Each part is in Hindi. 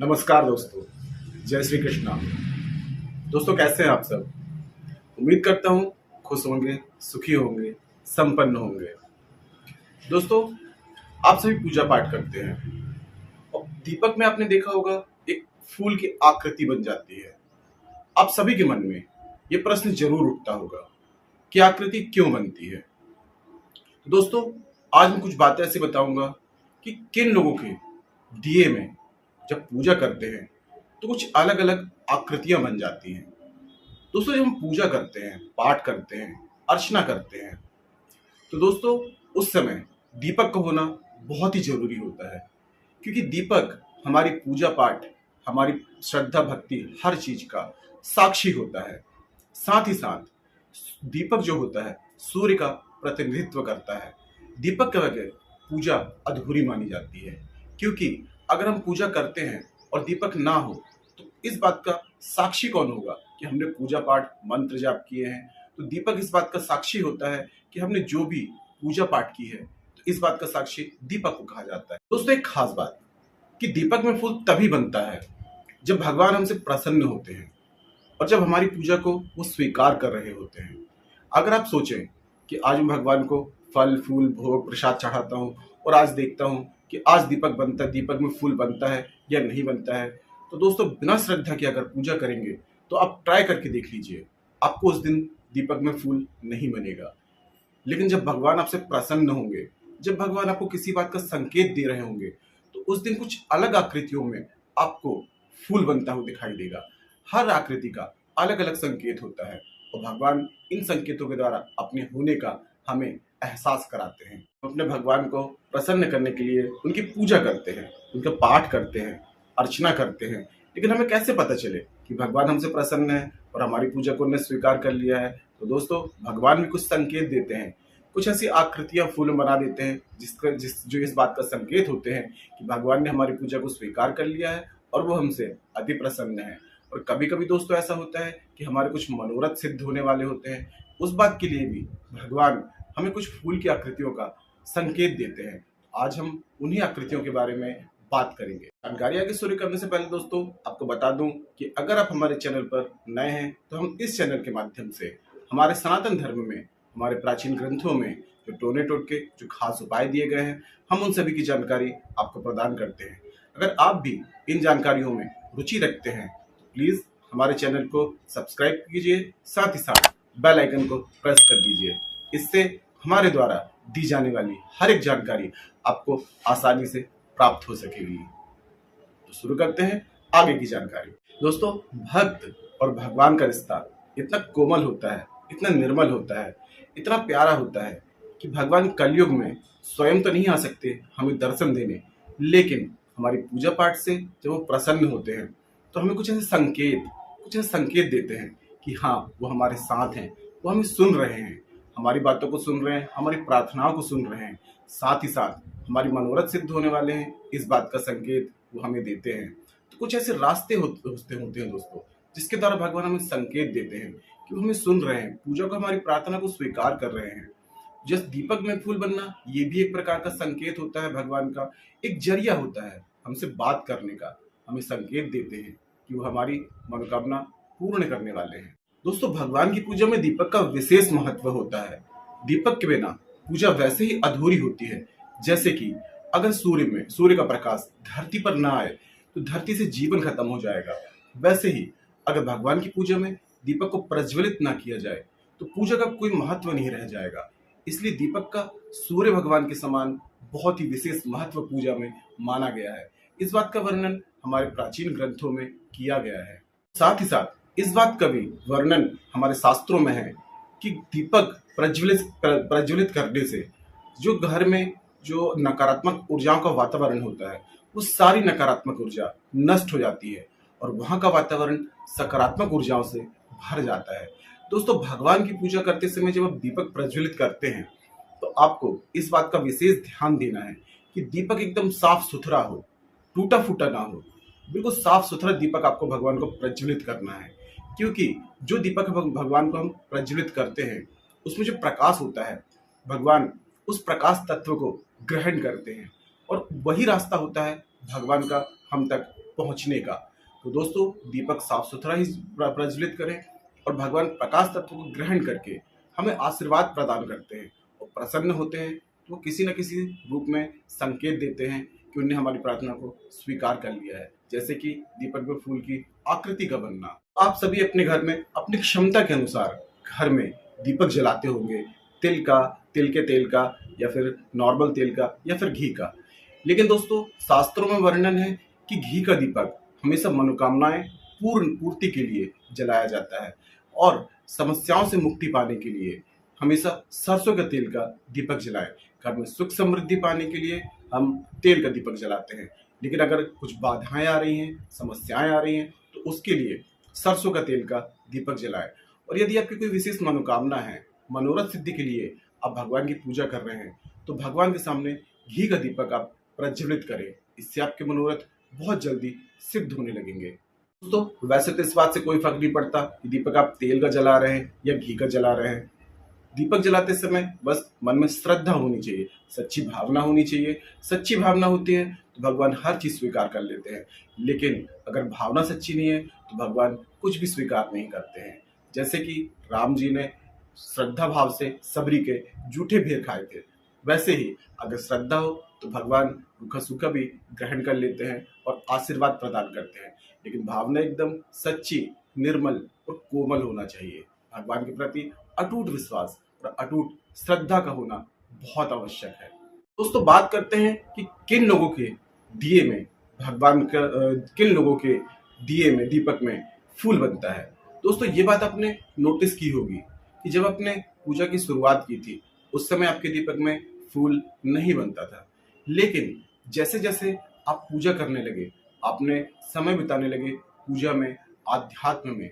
नमस्कार दोस्तों, जय श्री कृष्णा। दोस्तों कैसे हैं आप सब? उम्मीद करता हूँ खुश होंगे, सुखी होंगे, संपन्न होंगे। दोस्तों, आप सभी पूजा पाठ करते हैं और दीपक में आपने देखा होगा एक फूल की आकृति बन जाती है। आप सभी के मन में ये प्रश्न जरूर उठता होगा कि आकृति क्यों बनती है। तो दोस्तों, आज मैं कुछ बातें ऐसी बताऊंगा कि किन लोगों के दिए में जब पूजा करते हैं तो कुछ अलग अलग आकृतियां बन जाती हैं। दोस्तों, जब हम पूजा करते हैं, पाठ करते हैं, अर्चना करते हैं, तो दोस्तों उस समय दीपक का होना बहुत ही जरूरी होता है, क्योंकि दीपक हमारी पूजा पाठ, हमारी श्रद्धा भक्ति हर चीज का साक्षी होता है। साथ ही साथ दीपक जो होता है सूर्य का प्रतिनिधित्व करता है। दीपक के बगैर पूजा अधूरी मानी जाती है, क्योंकि अगर हम पूजा करते हैं और दीपक ना हो तो इस बात का साक्षी कौन होगा कि हमने पूजा पाठ मंत्र जाप किए हैं। तो दीपक इस बात का साक्षी होता है कि हमने जो भी पूजा पाठ की है, तो इस बात का साक्षी दीपक को कहा जाता है। दोस्तों, एक खास बात कि दीपक में फूल तभी बनता है जब भगवान हमसे प्रसन्न होते हैं और जब हमारी पूजा को वो स्वीकार कर रहे होते हैं। अगर आप सोचें कि आज मैं भगवान को फल फूल भोग प्रसाद चढ़ाता हूँ और आज देखता हूँ कि आज दीपक बनता है, दीपक में फूल बनता है या नहीं बनता है, तो दोस्तों बिना श्रद्धा के अगर पूजा करेंगे तो आप ट्राई करके देख लीजिए, आपको उस दिन दीपक में फूल नहीं बनेगा। लेकिन जब भगवान आपसे प्रसन्न होंगे, जब भगवान आपको किसी बात का संकेत दे रहे होंगे, तो उस दिन कुछ अलग आकृतियों में आपको फूल बनता हुआ दिखाई देगा। हर आकृति का अलग अलग संकेत होता है और भगवान इन संकेतों के द्वारा अपने होने का हमें एहसास कराते हैं। हम अपने भगवान को प्रसन्न करने के लिए उनकी पूजा करते हैं, उनका पाठ करते हैं, अर्चना करते हैं। लेकिन हमें कैसे पता चले कि भगवान हमसे प्रसन्न है और हमारी पूजा को उन्होंने स्वीकार कर लिया है? तो दोस्तों, भगवान भी कुछ संकेत देते हैं, कुछ ऐसी आकृतियां फूल बना देते हैं जो इस बात का संकेत होते हैं कि भगवान ने हमारी पूजा को स्वीकार कर लिया है और वो हमसे अति प्रसन्न है। और कभी कभी दोस्तों ऐसा होता है कि हमारे कुछ मनोरथ सिद्ध होने वाले होते हैं, उस बात के लिए भी भगवान हमें कुछ फूल की आकृतियों का संकेत देते हैं। आज हम उन्हीं आकृतियों के बारे में बात करेंगे। जानकारी आगे शुरू करने से पहले दोस्तों आपको बता दूं कि अगर आप हमारे चैनल पर नए हैं तो हम इस चैनल के माध्यम से हमारे सनातन धर्म में, हमारे प्राचीन ग्रंथों में जो टोने टोटके जो खास उपाय दिए गए हैं, हम उन सभी की जानकारी आपको प्रदान करते हैं। अगर आप भी इन जानकारियों में रुचि रखते हैं तो प्लीज हमारे चैनल को सब्सक्राइब कीजिए, साथ ही साथ बेल आइकन को प्रेस कर दीजिए। इससे हमारे द्वारा दी जाने वाली हर एक जानकारी आपको आसानी से प्राप्त हो सकेगी। तो शुरू करते हैं आगे की जानकारी। दोस्तों, भक्त और भगवान का रिश्ता इतना कोमल होता है, इतना निर्मल होता है, इतना प्यारा होता है कि भगवान कलयुग में स्वयं तो नहीं आ सकते हमें दर्शन देने, लेकिन हमारी पूजा पाठ से जब वो प्रसन्न होते हैं तो हमें कुछ ऐसे संकेत देते हैं कि हाँ, वो हमारे साथ हैं, वो हमें सुन रहे हैं, हमारी बातों को सुन रहे हैं, हमारी प्रार्थनाओं को सुन रहे हैं। साथ ही साथ हमारी मनोरथ सिद्ध होने वाले हैं, इस बात का संकेत वो हमें देते हैं। तो कुछ ऐसे रास्ते होते हैं दोस्तों, जिसके द्वारा भगवान हमें संकेत देते हैं कि वो हमें सुन रहे हैं, पूजा को, हमारी प्रार्थना को स्वीकार कर रहे हैं। जैसे दीपक में फूल बनना, ये भी एक प्रकार का संकेत होता है, भगवान का एक जरिया होता है हमसे बात करने का, हमें संकेत देते हैं कि वो हमारी मनोकामना पूर्ण करने वाले हैं। दोस्तों, भगवान की पूजा में दीपक का विशेष महत्व होता है। दीपक के बिना पूजा वैसे ही अधूरी होती है जैसे कि अगर सूर्य का प्रकाश धरती पर ना आए तो धरती से जीवन खत्म हो जाएगा। वैसे ही अगर भगवान की पूजा में दीपक को प्रज्वलित ना किया जाए तो पूजा का कोई महत्व नहीं रह जाएगा। इसलिए दीपक का सूर्य भगवान के समान बहुत ही विशेष महत्व पूजा में माना गया है। इस बात का वर्णन हमारे प्राचीन ग्रंथों में किया गया है। साथ ही साथ इस बात का भी वर्णन हमारे शास्त्रों में है कि दीपक प्रज्वलित करने से जो घर में जो नकारात्मक ऊर्जाओं का वातावरण होता है, वो सारी नकारात्मक ऊर्जा नष्ट हो जाती है और वहां का वातावरण सकारात्मक ऊर्जाओं से भर जाता है। दोस्तों, भगवान की पूजा करते समय जब आप दीपक प्रज्वलित करते हैं तो आपको इस बात का विशेष ध्यान देना है कि दीपक एकदम साफ सुथरा हो, टूटा फूटा ना हो। बिल्कुल साफ सुथरा दीपक आपको भगवान को प्रज्वलित करना है, क्योंकि जो दीपक भगवान को हम प्रज्वलित करते हैं उसमें जो प्रकाश होता है, भगवान उस प्रकाश तत्व को ग्रहण करते हैं और वही रास्ता होता है भगवान का हम तक पहुंचने का। तो दोस्तों, दीपक साफ सुथरा ही प्रज्वलित करें और भगवान प्रकाश तत्व को ग्रहण करके हमें आशीर्वाद प्रदान करते हैं और प्रसन्न होते हैं। तो वो किसी न किसी रूप में संकेत देते हैं कि उन्हें हमारी प्रार्थना को स्वीकार कर लिया है, जैसे कि दीपक में फूल की आकृति का बनना। आप सभी अपने घर में अपनी क्षमता के अनुसार घर में दीपक जलाते होंगे, तिल का, तिल के तेल का, या फिर नॉर्मल तेल का, या फिर घी का। लेकिन दोस्तों, शास्त्रों में वर्णन है कि घी का दीपक हमेशा मनोकामनाएं पूर्ति के लिए जलाया जाता है और समस्याओं से मुक्ति पाने के लिए हमेशा सरसों के तेल का दीपक जलाएं। घर में सुख समृद्धि पाने के लिए हम तेल का दीपक जलाते हैं, लेकिन अगर कुछ बाधाएं आ रही हैं, समस्याएं आ रही हैं, तो उसके लिए सरसों का तेल का दीपक जलाएं। और यदि आपकी कोई विशेष मनोकामना है, मनोरथ सिद्धि के लिए आप भगवान की पूजा कर रहे हैं, तो भगवान के सामने घी का दीपक आप प्रज्वलित करें। इससे आपके मनोरथ बहुत जल्दी सिद्ध होने लगेंगे। दोस्तों, वैसे तो इस बात से कोई फर्क नहीं पड़ता कि दीपक आप तेल का जला रहे हैं या घी का जला रहे हैं। दीपक जलाते समय बस मन में श्रद्धा होनी चाहिए, सच्ची भावना होनी चाहिए। सच्ची भावना होती है तो भगवान हर चीज स्वीकार कर लेते हैं, लेकिन अगर भावना सच्ची नहीं है तो भगवान कुछ भी स्वीकार नहीं करते हैं। जैसे कि राम जी ने श्रद्धा भाव से सबरी के जूठे भेर खाए थे, वैसे ही अगर श्रद्धा हो तो भगवान रूखा सूखा भी ग्रहण कर लेते हैं और आशीर्वाद प्रदान करते हैं। लेकिन भावना एकदम सच्ची, निर्मल और कोमल होना चाहिए। भगवान के प्रति अटूट विश्वास और अटूट श्रद्धा का होना बहुत आवश्यक है। दोस्तों, बात करते हैं कि किन लोगों के दिए में किन लोगों के दिए में, दीपक में फूल बनता है। दोस्तों, ये बात आपने नोटिस की होगी कि जब आपने पूजा की शुरुआत की थी उस समय आपके दीपक में फूल नहीं बनता था, लेकिन जैसे जैसे आप पूजा करने लगे, आपने समय बिताने लगे पूजा में, आध्यात्म में,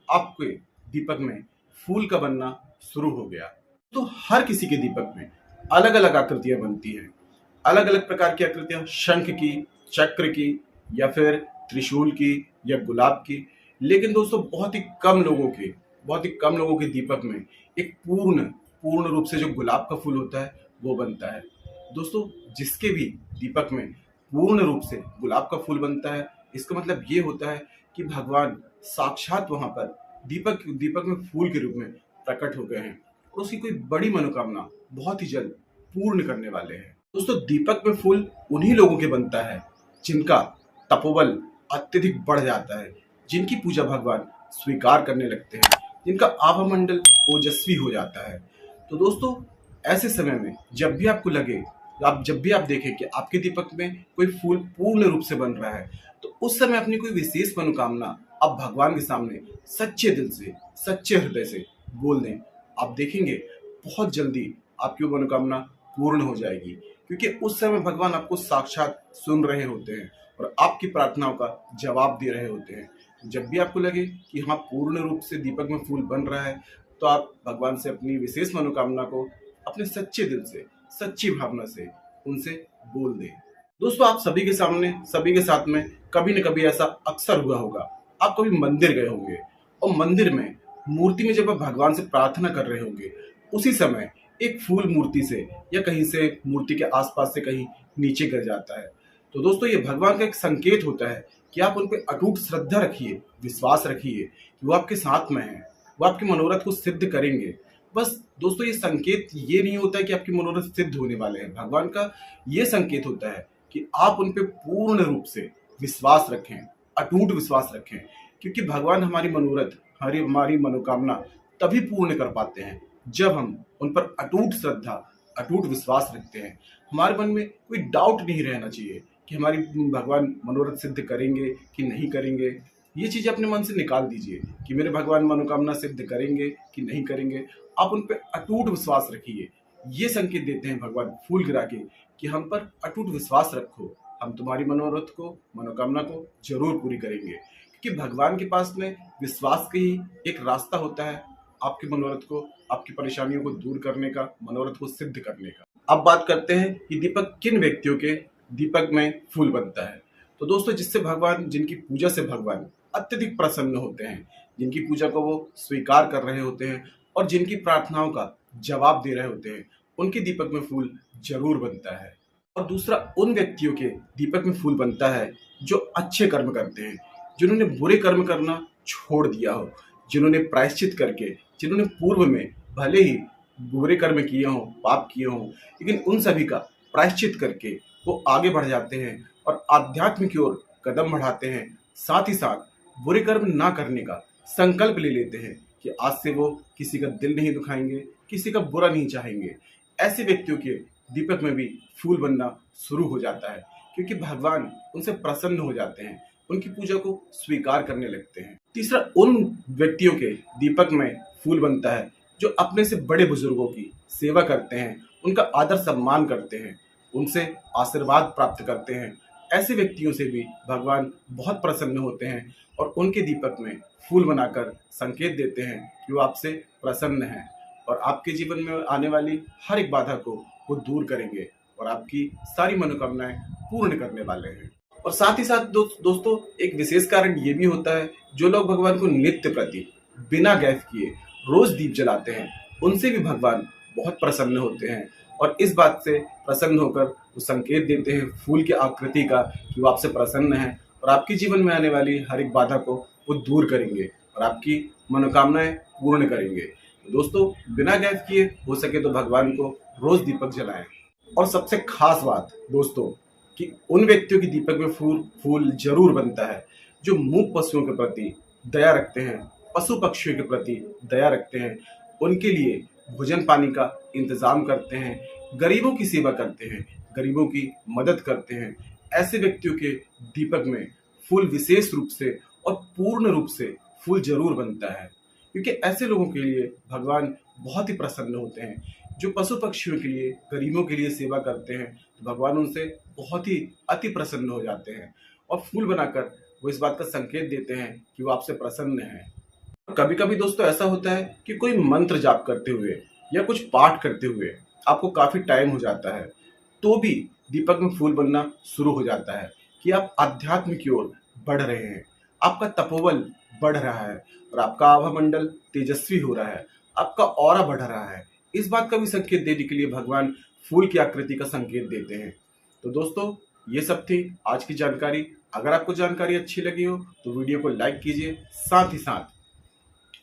आपके दीपक में फूल का बनना शुरू हो गया। तो हर किसी के दीपक में अलग अलग आकृतियां बनती हैं, अलग अलग प्रकार की आकृतियां, शंख की, चक्र की, या फिर त्रिशूल की, या गुलाब की। लेकिन दोस्तों, बहुत ही कम लोगों के दीपक में एक पूर्ण रूप से जो गुलाब का फूल होता है वो बनता है। दोस्तों, जिसके भी दीपक में पूर्ण रूप से गुलाब का फूल बनता है, इसका मतलब ये होता है कि भगवान साक्षात वहां पर दीपक में फूल के रूप में प्रकट हो गए हैं और उसकी कोई बड़ी मनोकामना बहुत ही जल्द पूर्ण करने वाले हैं। दोस्तों, दीपक में फूल उन्हीं लोगों के बनता है जिनका तपोबल अत्यधिक बढ़ जाता है, जिनकी पूजा भगवान स्वीकार करने लगते हैं, जिनका आभा मंडल ओजस्वी हो जाता है। तो दोस्तों, ऐसे समय में जब भी आपको लगे, जब भी आप देखें कि आपके दीपक में कोई फूल पूर्ण रूप से बन रहा है, तो उस समय अपनी कोई विशेष मनोकामना आप भगवान के सामने सच्चे दिल से, सच्चे हृदय से बोल दें। आप देखेंगे बहुत जल्दी आपकी वो मनोकामना पूर्ण हो जाएगी, क्योंकि उस समय भगवान आपको साक्षात सुन रहे होते हैं और आपकी प्रार्थनाओं का जवाब दे रहे होते हैं। जब भी आपको लगे कि हाँ, पूर्ण रूप से दीपक में फूल बन रहा है, तो आप भगवान से अपनी विशेष मनोकामना को अपने सच्चे दिल से, सच्ची भावना से उनसे बोल दें। दोस्तों, आप सभी के सामने, सभी के साथ में कभी न कभी ऐसा अक्सर हुआ होगा। आप कभी मंदिर गए होंगे और मंदिर में मूर्ति में जब आप भगवान से प्रार्थना कर रहे होंगे, उसी समय एक फूल मूर्ति से या कहीं से मूर्ति के आसपास से कहीं नीचे गिर जाता है। तो दोस्तों, ये भगवान का एक संकेत होता है कि आप उन पर अटूट श्रद्धा रखिए, विश्वास रखिए कि वो आपके साथ में है, वो आपके मनोरथ को सिद्ध करेंगे। बस दोस्तों, ये संकेत ये नहीं होता है कि आपके मनोरथ सिद्ध होने वाले हैं। भगवान का ये संकेत होता है कि आप उन पे पूर्ण रूप से विश्वास रखें, अटूट विश्वास रखें, क्योंकि भगवान हमारी मनोरथ, हमारी मनोकामना तभी पूर्ण कर पाते हैं जब हम उन पर अटूट श्रद्धा, अटूट विश्वास रखते हैं। हमारे मन में कोई डाउट नहीं रहना चाहिए कि हमारी भगवान मनोरथ सिद्ध करेंगे कि नहीं करेंगे। ये चीज़ अपने मन से निकाल दीजिए कि मेरे भगवान मनोकामना सिद्ध करेंगे कि नहीं करेंगे। आप उन पर अटूट विश्वास रखिए। ये संकेत देते हैं भगवान फूल गिरा के कि हम पर अटूट विश्वास रखो, हम तुम्हारी मनोरथ को, मनोकामना को जरूर पूरी करेंगे। क्योंकि भगवान के पास में विश्वास का ही एक रास्ता होता है आपके मनोरथ को, आपकी परेशानियों को दूर करने का, मनोरथ को सिद्ध करने का। अब बात करते हैं कि दीपक किन व्यक्तियों के दीपक में फूल बनता है। तो दोस्तों, जिससे भगवान, जिनकी पूजा से भगवान अत्यधिक प्रसन्न होते हैं, जिनकी पूजा को वो स्वीकार कर रहे होते हैं और जिनकी प्रार्थनाओं का जवाब दे रहे होते हैं, उनके दीपक में फूल जरूर बनता है। और दूसरा उन व्यक्तियों के दीपक में फूल बनता है जो अच्छे कर्म करते हैं, जिन्होंने बुरे कर्म करना छोड़ दिया हो, जिन्होंने प्रायश्चित करके, जिन्होंने पूर्व में भले ही बुरे कर्म किए हों, पाप किए हों, लेकिन उन सभी का प्रायश्चित करके वो आगे बढ़ जाते हैं और आध्यात्म की ओर कदम बढ़ाते हैं। साथ ही साथ बुरे कर्म ना करने का संकल्प ले लेते हैं कि आज से वो किसी का दिल नहीं दुखाएंगे, किसी का बुरा नहीं चाहेंगे। ऐसे व्यक्तियों के दीपक में भी फूल बनना शुरू हो जाता है, क्योंकि भगवान उनसे प्रसन्न हो जाते हैं, उनकी पूजा को स्वीकार करने लगते हैं। तीसरा, उन व्यक्तियों के दीपक में फूल बनता है जो अपने से बड़े बुजुर्गों की सेवा करते हैं, उनका आदर सम्मान करते हैं, उनसे आशीर्वाद प्राप्त करते हैं। ऐसे व्यक्तियों से भी भगवान बहुत प्रसन्न होते हैं और उनके दीपक में फूल बनाकर संकेत देते हैं कि वो आपसे प्रसन्न हैं और आपके जीवन में आने वाली हर एक बाधा को वो दूर करेंगे और आपकी सारी मनोकामनाएं पूर्ण करने वाले हैं। और साथ ही साथ दोस्तों, एक विशेष कारण ये भी होता है, जो लोग भगवान को नित्य प्रति बिना गैस किए रोज दीप जलाते हैं, उनसे भी भगवान बहुत प्रसन्न होते हैं और इस बात से प्रसन्न होकर वो संकेत देते हैं फूल की आकृति का कि वो आपसे प्रसन्न है और आपके जीवन में आने वाली हर एक बाधा को वो दूर करेंगे और आपकी मनोकामनाएं पूर्ण करेंगे। तो दोस्तों, बिना गैस किए हो सके तो भगवान को रोज दीपक जलाएं। और सबसे खास बात दोस्तों, कि उन व्यक्तियों की दीपक में फूल जरूर बनता है जो मूक पशुओं के प्रति दया रखते हैं, पशु पक्षियों के प्रति दया रखते हैं, उनके लिए भोजन पानी का इंतजाम करते हैं, गरीबों की सेवा करते हैं, गरीबों की मदद करते हैं। ऐसे व्यक्तियों के दीपक में फूल विशेष रूप से और पूर्ण रूप से फूल जरूर बनता है, क्योंकि ऐसे लोगों के लिए भगवान बहुत ही प्रसन्न होते हैं। जो पशु पक्षियों के लिए, गरीबों के लिए सेवा करते हैं, तो भगवान उनसे बहुत ही अति प्रसन्न हो जाते हैं और फूल बनाकर वो इस बात का संकेत देते हैं कि वो आपसे प्रसन्न है। कभी कभी दोस्तों ऐसा होता है कि कोई मंत्र जाप करते हुए या कुछ पाठ करते हुए आपको काफी टाइम हो जाता है, तो भी दीपक में फूल बनना शुरू हो जाता है कि आप अध्यात्म की ओर बढ़ रहे हैं, आपका तपोबल बढ़ रहा है और आपका आभा मंडल तेजस्वी हो रहा है, आपका ऑरा बढ़ रहा है। इस बात का भी संकेत देने के लिए भगवान फूल की आकृति का संकेत देते हैं। तो दोस्तों, ये सब थी आज की जानकारी। अगर आपको जानकारी अच्छी लगी हो तो वीडियो को लाइक कीजिए, साथ ही साथ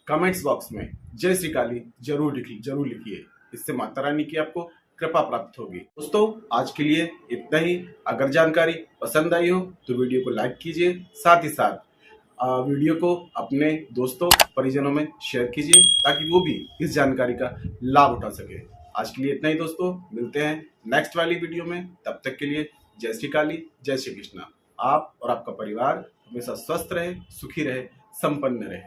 कमेंट्स बॉक्स में जय श्री काली जरूर लिखिए। इससे माता रानी की आपको कृपा प्राप्त होगी। दोस्तों, आज के लिए इतना ही। अगर जानकारी पसंद आई हो तो वीडियो को लाइक कीजिए, साथ ही साथ वीडियो को अपने दोस्तों परिजनों में शेयर कीजिए ताकि वो भी इस जानकारी का लाभ उठा सके। आज के लिए इतना ही दोस्तों, मिलते हैं नेक्स्ट वाली वीडियो में। तब तक के लिए जय श्री काली, जय श्री कृष्णा। आप और आपका परिवार हमेशा स्वस्थ रहे, सुखी रहे, संपन्न रहे।